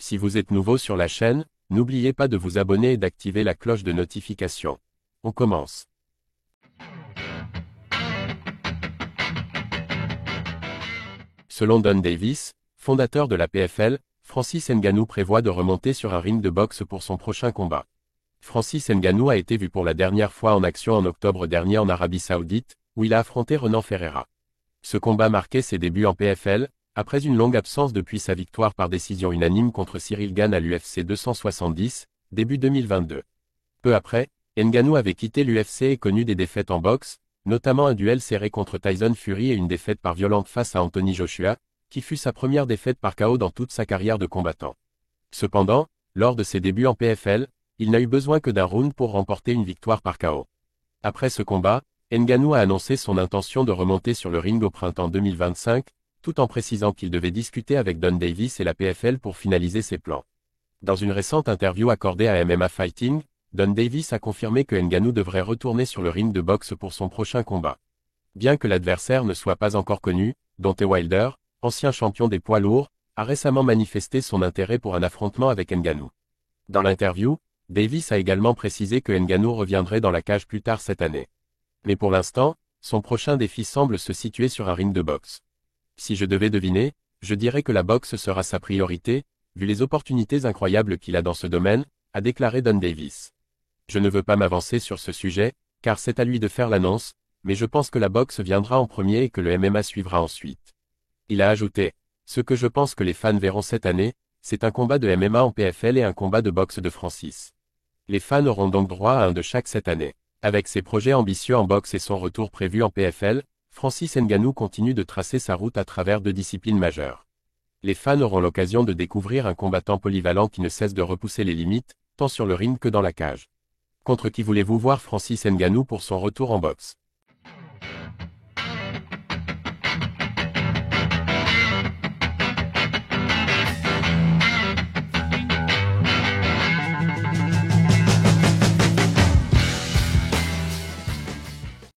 Si vous êtes nouveau sur la chaîne, n'oubliez pas de vous abonner et d'activer la cloche de notification. On commence. Selon Don Davis, fondateur de la PFL, Francis Ngannou prévoit de remonter sur un ring de boxe pour son prochain combat. Francis Ngannou a été vu pour la dernière fois en action en octobre dernier en Arabie Saoudite, où il a affronté Renan Ferreira. Ce combat marquait ses débuts en PFL, après une longue absence depuis sa victoire par décision unanime contre Cyril Gane à l'UFC 270, début 2022. Peu après, Ngannou avait quitté l'UFC et connu des défaites en boxe, notamment un duel serré contre Tyson Fury et une défaite par violente face à Anthony Joshua, qui fut sa première défaite par KO dans toute sa carrière de combattant. Cependant, lors de ses débuts en PFL, il n'a eu besoin que d'un round pour remporter une victoire par KO. Après ce combat, Ngannou a annoncé son intention de remonter sur le ring au printemps 2025, tout en précisant qu'il devait discuter avec Don Davis et la PFL pour finaliser ses plans. Dans une récente interview accordée à MMA Fighting, Don Davis a confirmé que Ngannou devrait retourner sur le ring de boxe pour son prochain combat. Bien que l'adversaire ne soit pas encore connu, Deontay Wilder, ancien champion des poids lourds, a récemment manifesté son intérêt pour un affrontement avec Ngannou. Dans l'interview, Davis a également précisé que Ngannou reviendrait dans la cage plus tard cette année. Mais pour l'instant, son prochain défi semble se situer sur un ring de boxe. Si je devais deviner, je dirais que la boxe sera sa priorité, vu les opportunités incroyables qu'il a dans ce domaine, a déclaré Don Davis. Je ne veux pas m'avancer sur ce sujet, car c'est à lui de faire l'annonce, mais je pense que la boxe viendra en premier et que le MMA suivra ensuite. Il a ajouté, ce que je pense que les fans verront cette année, c'est un combat de MMA en PFL et un combat de boxe de Francis. Les fans auront donc droit à un de chaque cette année. Avec ses projets ambitieux en boxe et son retour prévu en PFL, Francis Ngannou continue de tracer sa route à travers deux disciplines majeures. Les fans auront l'occasion de découvrir un combattant polyvalent qui ne cesse de repousser les limites, tant sur le ring que dans la cage. Contre qui voulez-vous voir Francis Ngannou pour son retour en boxe?